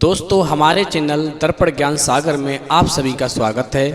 दोस्तों, हमारे चैनल दर्पण ज्ञान सागर में आप सभी का स्वागत है।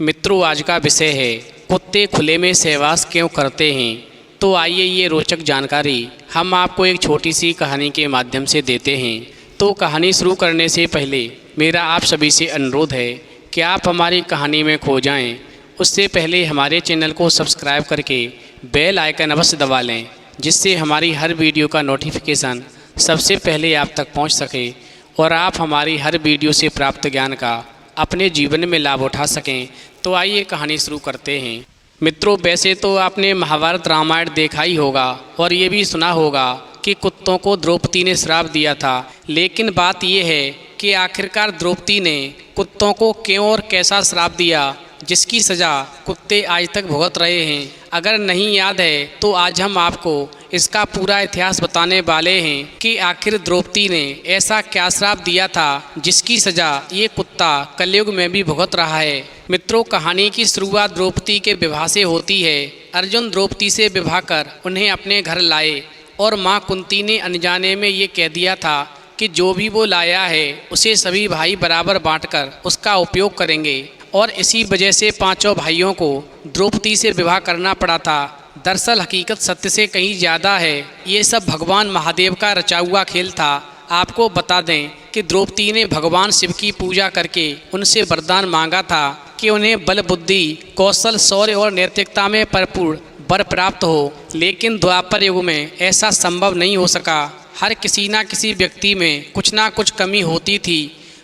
मित्रों, आज का विषय है कुत्ते खुले में सहवास क्यों करते हैं। तो आइए ये रोचक जानकारी हम आपको एक छोटी सी कहानी के माध्यम से देते हैं। तो कहानी शुरू करने से पहले मेरा आप सभी से अनुरोध है कि आप हमारी कहानी में खो जाएं। उससे पहले हमारे चैनल को सब्सक्राइब करके बेल आइकन अवश्य दबा लें, जिससे हमारी हर वीडियो का नोटिफिकेशन सबसे पहले आप तक पहुंच सके और आप हमारी हर वीडियो से प्राप्त ज्ञान का अपने जीवन में लाभ उठा सकें। तो आइए कहानी शुरू करते हैं। मित्रों, वैसे तो आपने महाभारत रामायण देखा ही होगा और ये भी सुना होगा कि कुत्तों को द्रौपदी ने श्राप दिया था। लेकिन बात यह है कि आखिरकार द्रौपदी ने कुत्तों को क्यों और कैसा श्राप दिया, जिसकी सज़ा कुत्ते आज तक भुगत रहे हैं। अगर नहीं याद है तो आज हम आपको इसका पूरा इतिहास बताने वाले हैं कि आखिर द्रौपदी ने ऐसा क्या श्राप दिया था जिसकी सज़ा ये कुत्ता कलयुग में भी भुगत रहा है। मित्रों, कहानी की शुरुआत द्रौपदी के विवाह से होती है। अर्जुन द्रौपदी से विवाह कर उन्हें अपने घर लाए और माँ कुंती ने अनजाने में ये कह दिया था कि जो भी वो लाया है उसे सभी भाई बराबर बांटकर उसका उपयोग करेंगे। और इसी वजह से पांचों भाइयों को द्रौपदी से विवाह करना पड़ा था। दरअसल हकीकत सत्य से कहीं ज़्यादा है। ये सब भगवान महादेव का रचा हुआ खेल था। आपको बता दें कि द्रौपदी ने भगवान शिव की पूजा करके उनसे वरदान मांगा था कि उन्हें बल, बुद्धि, कौशल, शौर्य और नैतिकता में भरपूर वर प्राप्त हो। लेकिन द्वापर युग में ऐसा संभव नहीं हो सका। हर किसी न किसी व्यक्ति में कुछ ना कुछ कमी होती थी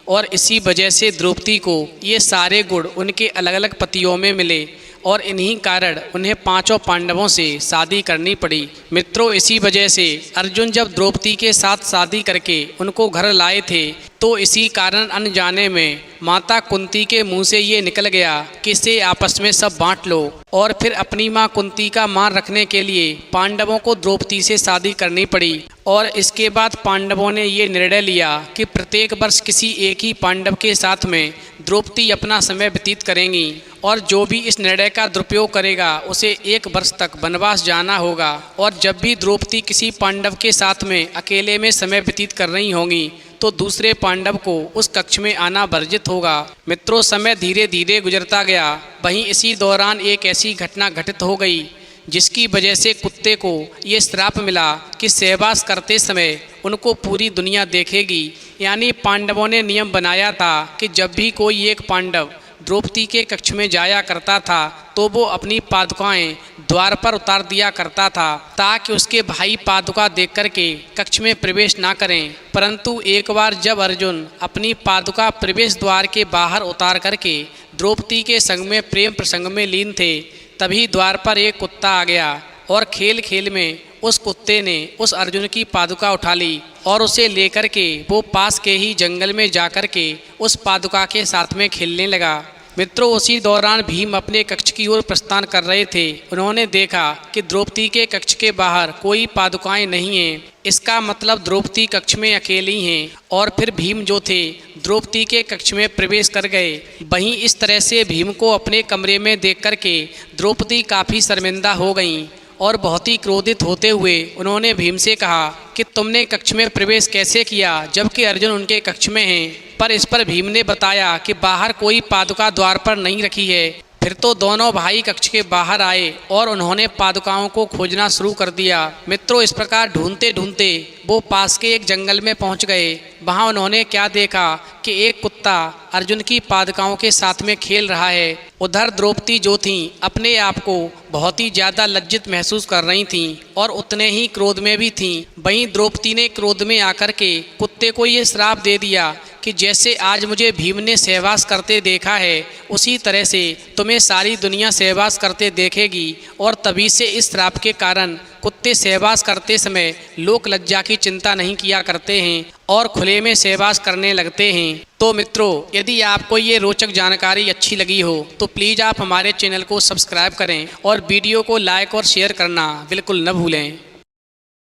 और इसी वजह से द्रौपदी को ये सारे गुण उनके अलग अलग पतियों में मिले और इन्हीं कारण उन्हें पांचों पांडवों से शादी करनी पड़ी। मित्रों, इसी वजह से अर्जुन जब द्रौपदी के साथ शादी करके उनको घर लाए थे तो इसी कारण अनजाने में माता कुंती के मुंह से ये निकल गया कि इसे आपस में सब बांट लो। और फिर अपनी माँ कुंती का मान रखने के लिए पांडवों को द्रौपदी से शादी करनी पड़ी। और इसके बाद पांडवों ने ये निर्णय लिया कि प्रत्येक वर्ष किसी एक ही पांडव के साथ में द्रौपदी अपना समय व्यतीत करेंगी और जो भी इस निर्णय का दुरुपयोग करेगा उसे 1 वर्ष तक वनवास जाना होगा। और जब भी द्रौपदी किसी पांडव के साथ में अकेले में समय व्यतीत कर रही होंगी तो दूसरे पांडव को उस कक्ष में आना वर्जित होगा। मित्रों, समय धीरे धीरे गुजरता गया। वहीं इसी दौरान एक ऐसी घटना घटित हो गई जिसकी वजह से कुत्ते को ये श्राप मिला कि सहवास करते समय उनको पूरी दुनिया देखेगी। यानी पांडवों ने नियम बनाया था कि जब भी कोई एक पांडव द्रौपदी के कक्ष में जाया करता था तो वो अपनी पादुकाएं द्वार पर उतार दिया करता था ताकि उसके भाई पादुका देख करके कक्ष में प्रवेश ना करें। परंतु एक बार जब अर्जुन अपनी पादुका प्रवेश द्वार के बाहर उतार करके द्रौपदी के संग में प्रेम प्रसंग में लीन थे, तभी द्वार पर एक कुत्ता आ गया और खेल खेल में उस कुत्ते ने उस अर्जुन की पादुका उठा ली और उसे लेकर के वो पास के ही जंगल में जाकर के उस पादुका के साथ में खेलने लगा। मित्रों, उसी दौरान भीम अपने कक्ष की ओर प्रस्थान कर रहे थे। उन्होंने देखा कि द्रौपदी के कक्ष के बाहर कोई पादुकाएं नहीं हैं। इसका मतलब द्रौपदी कक्ष में अकेली हैं। और फिर भीम जो थे द्रौपदी के कक्ष में प्रवेश कर गए। वहीं इस तरह से भीम को अपने कमरे में देख करके द्रौपदी काफ़ी शर्मिंदा हो गईं और बहुत ही क्रोधित होते हुए उन्होंने भीम से कहा कि तुमने कक्ष में प्रवेश कैसे किया जबकि अर्जुन उनके कक्ष में हैं। पर इस पर भीम ने बताया कि बाहर कोई पादुका द्वार पर नहीं रखी है। फिर तो दोनों भाई कक्ष के बाहर आए और उन्होंने पादुकाओं को खोजना शुरू कर दिया। मित्रों, इस प्रकार ढूंढते ढूंढते वो पास के एक जंगल में पहुंच गए। वहां उन्होंने क्या देखा कि एक कुत्ता अर्जुन की पादुकाओं के साथ में खेल रहा है। उधर द्रौपदी जो थीं अपने आप को बहुत ही ज़्यादा लज्जित महसूस कर रही थीं और उतने ही क्रोध में भी थीं। वहीं द्रौपदी ने क्रोध में आकर के कुत्ते को ये श्राप दे दिया कि जैसे आज मुझे भीम ने सहवास करते देखा है उसी तरह से तुम्हें सारी दुनिया सहवास करते देखेगी। और तभी से इस श्राप के कारण कुत्ते सहवास करते समय लोक लज्जा की चिंता नहीं किया करते हैं और खुले में सहवास करने लगते हैं। तो मित्रों, यदि आपको ये रोचक जानकारी अच्छी लगी हो तो प्लीज़ आप हमारे चैनल को सब्सक्राइब करें और वीडियो को लाइक और शेयर करना बिल्कुल न भूलें।